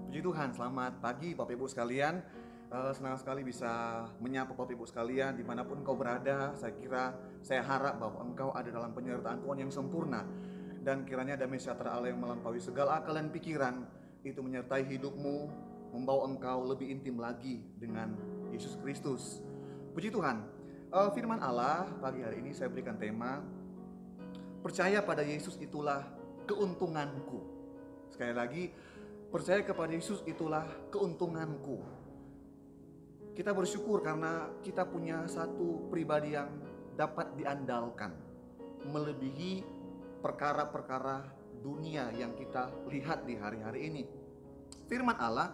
Puji Tuhan, selamat pagi Bapak Ibu sekalian. Senang sekali bisa menyapa Bapak Ibu sekalian dimanapun engkau berada. Saya harap bahwa engkau ada dalam penyertaan Tuhan yang sempurna. Dan kiranya damai sejahtera Allah yang melampaui segala akal dan pikiran itu menyertai hidupmu, membawa engkau lebih intim lagi dengan Yesus Kristus. Puji Tuhan. Firman Allah pagi hari ini saya berikan tema, percaya pada Yesus itulah keuntunganku. Sekali lagi, percaya kepada Yesus itulah keuntunganku. Kita bersyukur karena kita punya satu pribadi yang dapat diandalkan, melebihi perkara-perkara dunia yang kita lihat di hari-hari ini. Firman Allah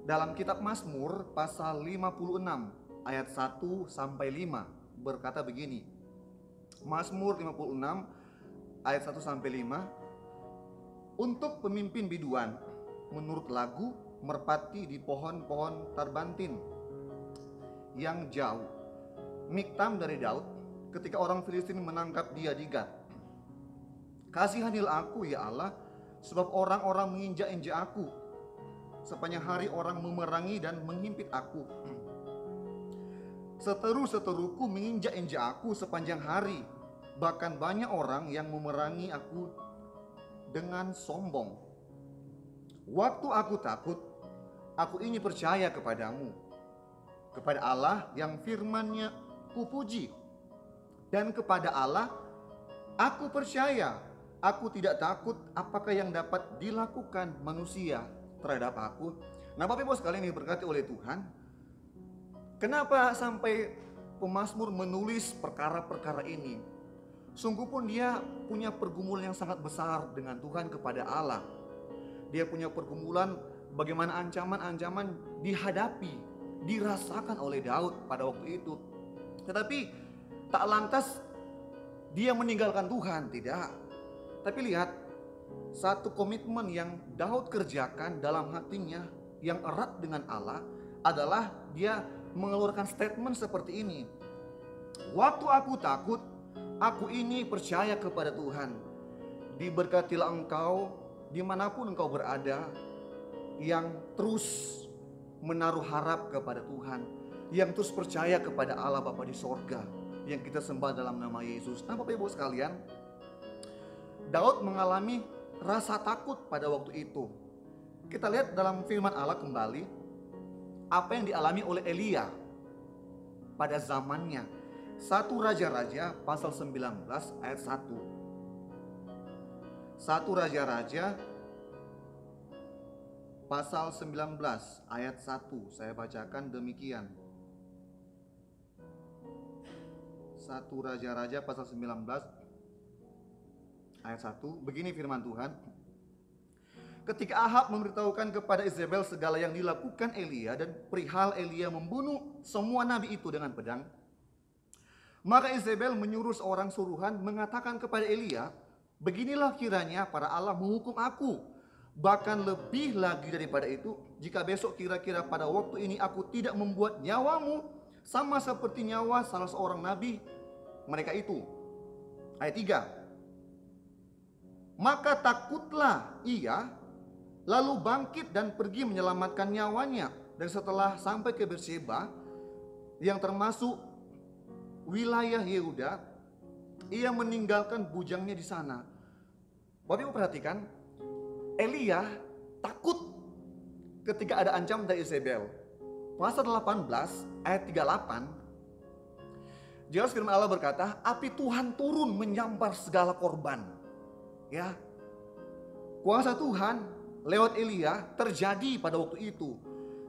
dalam kitab Mazmur pasal 56 ayat 1 sampai 5 berkata begini. Mazmur 56 ayat 1 sampai 5. Untuk pemimpin biduan, menurut lagu, merpati di pohon-pohon tarbantin yang jauh. Miktam dari Daud, ketika orang Filistin menangkap dia di Gat. Kasihanilah aku ya Allah, sebab orang-orang menginjak-injak aku. Sepanjang hari orang memerangi dan menghimpit aku. Seteru-seteruku menginjak-injak aku sepanjang hari. Bahkan banyak orang yang memerangi aku dengan sombong. Waktu aku takut, aku ingin percaya kepadamu, kepada Allah yang firman-Nya kupuji, dan kepada Allah aku percaya. Aku tidak takut apakah yang dapat dilakukan manusia terhadap aku. Nah, Bapak Ibu sekalian yang diberkati oleh Tuhan, kenapa sampai pemazmur menulis perkara-perkara ini? Sungguh pun dia punya pergumulan yang sangat besar dengan Tuhan kepada Allah. Dia punya pergumulan bagaimana ancaman-ancaman dihadapi, dirasakan oleh Daud pada waktu itu. Tetapi tak lantas dia meninggalkan Tuhan, tidak. Tapi lihat, satu komitmen yang Daud kerjakan dalam hatinya yang erat dengan Allah adalah dia mengeluarkan statement seperti ini. Waktu aku takut, aku ini percaya kepada Tuhan. Diberkatilah engkau dimanapun engkau berada, yang terus menaruh harap kepada Tuhan, yang terus percaya kepada Allah Bapa di sorga, yang kita sembah dalam nama Yesus. Nah, Bapak Ibu sekalian, Daud mengalami rasa takut pada waktu itu. Kita lihat dalam firman Allah kembali apa yang dialami oleh Elia pada zamannya. 1 Raja-Raja pasal 19 ayat 1. 1 Raja-Raja pasal 19 ayat 1. Saya bacakan demikian. 1 Raja-Raja pasal 19 ayat 1. Begini firman Tuhan. Ketika Ahab memberitahukan kepada Izebel segala yang dilakukan Elia dan perihal Elia membunuh semua nabi itu dengan pedang, maka Izebel menyuruh seorang suruhan mengatakan kepada Elia, beginilah kiranya para Allah menghukum aku, bahkan lebih lagi daripada itu, jika besok kira-kira pada waktu ini aku tidak membuat nyawamu sama seperti nyawa salah seorang nabi mereka itu. Ayat 3. Maka takutlah ia, lalu bangkit dan pergi menyelamatkan nyawanya. Dan setelah sampai ke Berseba, yang termasuk wilayah Yehuda, ia meninggalkan bujangnya di sana. Bapak Ibu perhatikan, Elia takut ketika ada ancaman dari Izebel. Pasal 18 ayat 38, jelas firman Allah berkata, api Tuhan turun menyampar segala korban. Ya, kuasa Tuhan lewat Elia terjadi pada waktu itu,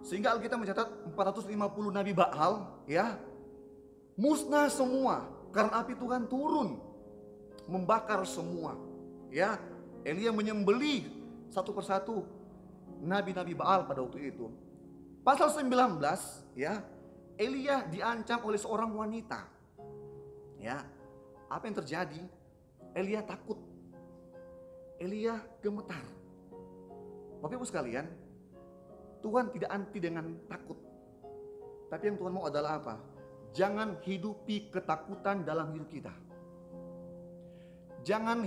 sehingga Alkitab mencatat 450 nabi Baal, ya, musnah semua karena api Tuhan turun membakar semua. Ya, Elia menyembelih satu persatu nabi-nabi Baal pada waktu itu. Pasal 19, ya, Elia diancam oleh seorang wanita. Ya, apa yang terjadi? Elia takut. Elia gemetar. Bapak Ibu sekalian, Tuhan tidak anti dengan takut. Tapi yang Tuhan mau adalah apa? Jangan hidupi ketakutan dalam hidup kita. Jangan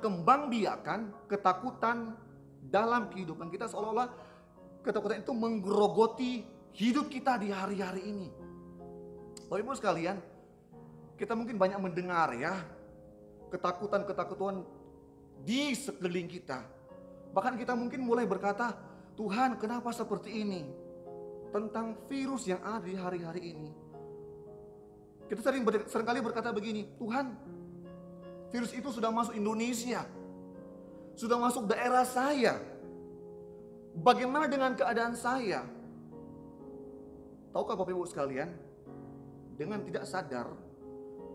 kembang biakan ketakutan dalam kehidupan kita, seolah-olah ketakutan itu menggerogoti hidup kita di hari-hari ini. Bapak Ibu sekalian, kita mungkin banyak mendengar ya ketakutan-ketakutan di sekeliling kita. Bahkan kita mungkin mulai berkata, Tuhan kenapa seperti ini? Tentang virus yang ada di hari-hari ini. Kita seringkali berkata begini, Tuhan, virus itu sudah masuk Indonesia, sudah masuk daerah saya. Bagaimana dengan keadaan saya? Tahukah Bapak Ibu sekalian, dengan tidak sadar,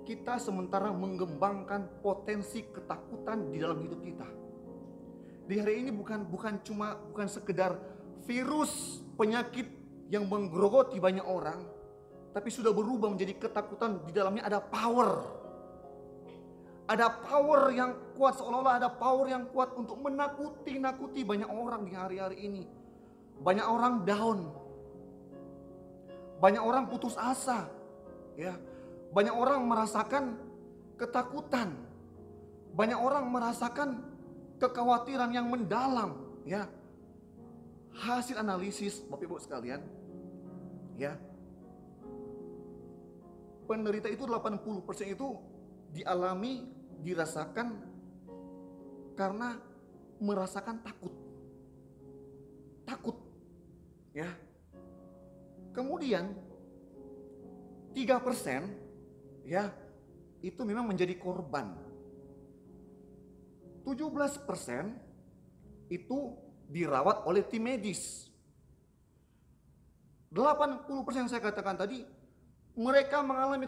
kita sementara mengembangkan potensi ketakutan di dalam hidup kita. Di hari ini bukan sekedar virus penyakit yang menggerogoti banyak orang, tapi sudah berubah menjadi ketakutan. Di dalamnya ada power. Ada power yang kuat, seolah-olah ada power yang kuat untuk menakuti banyak orang di hari-hari ini. Banyak orang down. Banyak orang putus asa. Ya. Banyak orang merasakan ketakutan. Banyak orang merasakan kekhawatiran yang mendalam, ya. Hasil analisis Bapak Ibu sekalian, ya. Penderita itu 80% itu dirasakan karena merasakan takut. Takut. Ya. Kemudian 3% ya itu memang menjadi korban. 17% itu dirawat oleh tim medis. 80% saya katakan tadi, mereka mengalami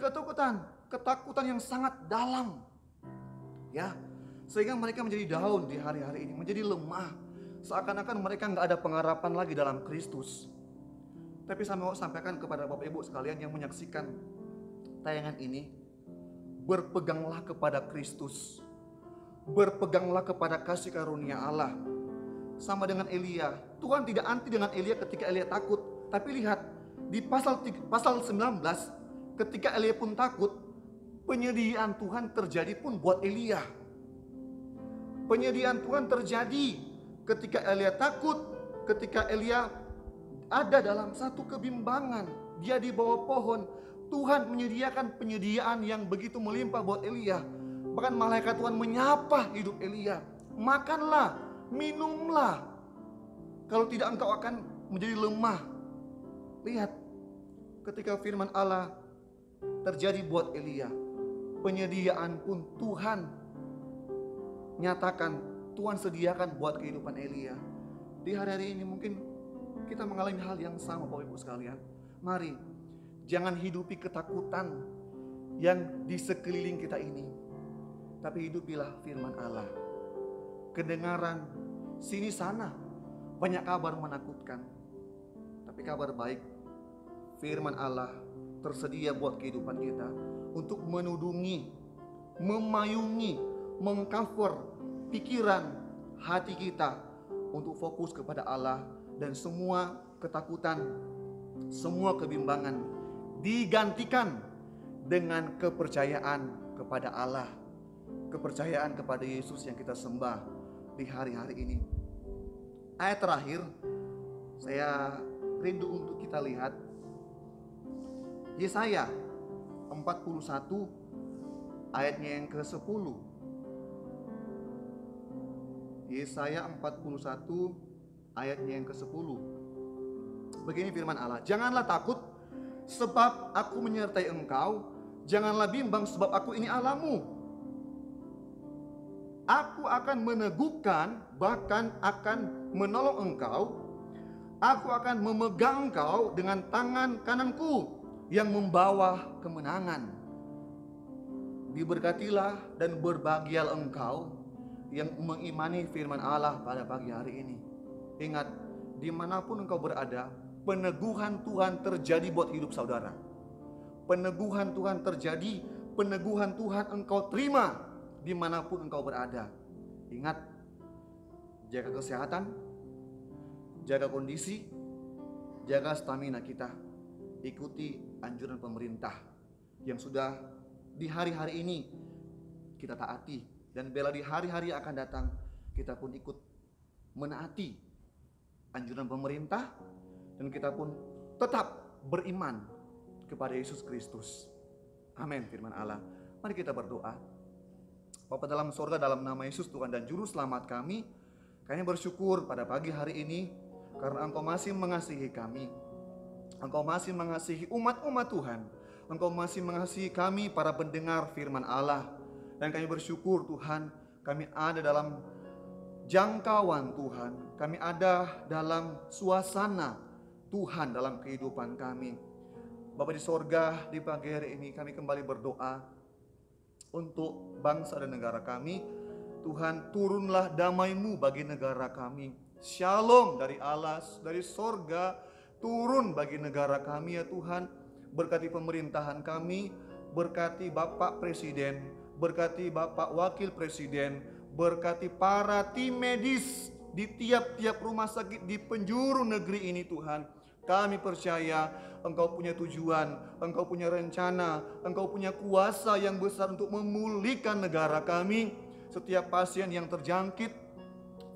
ketakutan yang sangat dalam. Ya, sehingga mereka menjadi down di hari-hari ini, menjadi lemah. Seakan-akan mereka nggak ada pengharapan lagi dalam Kristus. Tapi saya mau sampaikan kepada Bapak Ibu sekalian yang menyaksikan tayangan ini, berpeganglah kepada Kristus. Berpeganglah kepada kasih karunia Allah. Sama dengan Elia. Tuhan tidak anti dengan Elia ketika Elia takut. Tapi lihat di pasal 19, ketika Elia pun takut, penyediaan Tuhan terjadi pun buat Elia. Penyediaan Tuhan terjadi ketika Elia takut, ketika Elia ada dalam satu kebimbangan. Dia di bawah pohon. Tuhan menyediakan penyediaan yang begitu melimpah buat Elia. Bahkan malaikat Tuhan menyapa hidup Elia. Makanlah, minumlah. Kalau tidak engkau akan menjadi lemah. Lihat, ketika firman Allah terjadi buat Elia, penyediaan pun Tuhan nyatakan, Tuhan sediakan buat kehidupan Elia. Di hari-hari ini mungkin kita mengalami hal yang sama Bapak Ibu sekalian. Mari, jangan hidupi ketakutan yang di sekeliling kita ini. Tapi hidupilah firman Allah. Kedengaran sini sana banyak kabar menakutkan. Tapi kabar baik, firman Allah tersedia buat kehidupan kita untuk menudungi, memayungi, mengcover pikiran hati kita untuk fokus kepada Allah, dan semua ketakutan, semua kebimbangan digantikan dengan kepercayaan kepada Allah. Kepercayaan kepada Yesus yang kita sembah di hari-hari ini. Ayat terakhir saya rindu untuk kita lihat, Yesaya 41 ayatnya yang ke-10. Yesaya 41 ayatnya yang ke-10. Begini firman Allah, janganlah takut sebab aku menyertai engkau, janganlah bimbang sebab aku ini Allahmu. Aku akan meneguhkan, bahkan akan menolong engkau. Aku akan memegang engkau dengan tangan kananku yang membawa kemenangan. Diberkatilah dan berbahagialah engkau yang mengimani firman Allah pada pagi hari ini. Ingat, dimanapun engkau berada, peneguhan Tuhan terjadi buat hidup saudara. Peneguhan Tuhan terjadi, peneguhan Tuhan engkau terima dimanapun engkau berada. Ingat, jaga kesehatan, jaga kondisi, jaga stamina kita. Ikuti anjuran pemerintah yang sudah di hari-hari ini kita taati, dan bela di hari-hari akan datang kita pun ikut menaati anjuran pemerintah, dan kita pun tetap beriman kepada Yesus Kristus. Amin, firman Allah. Mari kita berdoa. Bapa dalam sorga, dalam nama Yesus Tuhan dan Juru Selamat kami bersyukur pada pagi hari ini karena Engkau masih mengasihi kami. Engkau masih mengasihi umat-umat Tuhan. Engkau masih mengasihi kami para pendengar firman Allah. Dan kami bersyukur Tuhan, kami ada dalam jangkauan Tuhan. Kami ada dalam suasana Tuhan dalam kehidupan kami. Bapa di sorga, di pagi hari ini kami kembali berdoa untuk bangsa dan negara kami. Tuhan, turunlah damai-Mu bagi negara kami. Shalom dari Allah, dari sorga, turun bagi negara kami ya Tuhan. Berkati pemerintahan kami, berkati Bapak Presiden, berkati Bapak Wakil Presiden, berkati para tim medis di tiap-tiap rumah sakit di penjuru negeri ini Tuhan. Kami percaya Engkau punya tujuan, Engkau punya rencana, Engkau punya kuasa yang besar untuk memulihkan negara kami. Setiap pasien yang terjangkit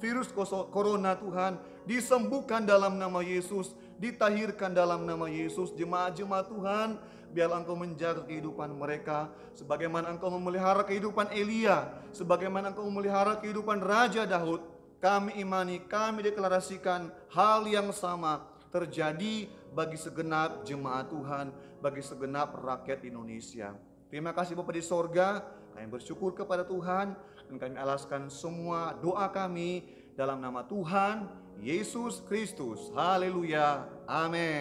virus corona Tuhan, disembuhkan dalam nama Yesus, ditahirkan dalam nama Yesus. Jemaat-jemaat Tuhan, biarlah Engkau menjaga kehidupan mereka sebagaimana Engkau memelihara kehidupan Elia, sebagaimana Engkau memelihara kehidupan Raja Daud. Kami imani, kami deklarasikan hal yang sama terjadi bagi segenap jemaat Tuhan, bagi segenap rakyat Indonesia. Terima kasih Bapa di sorga, kami bersyukur kepada Tuhan, dan kami alaskan semua doa kami dalam nama Tuhan Yesus Kristus. Haleluya, amin.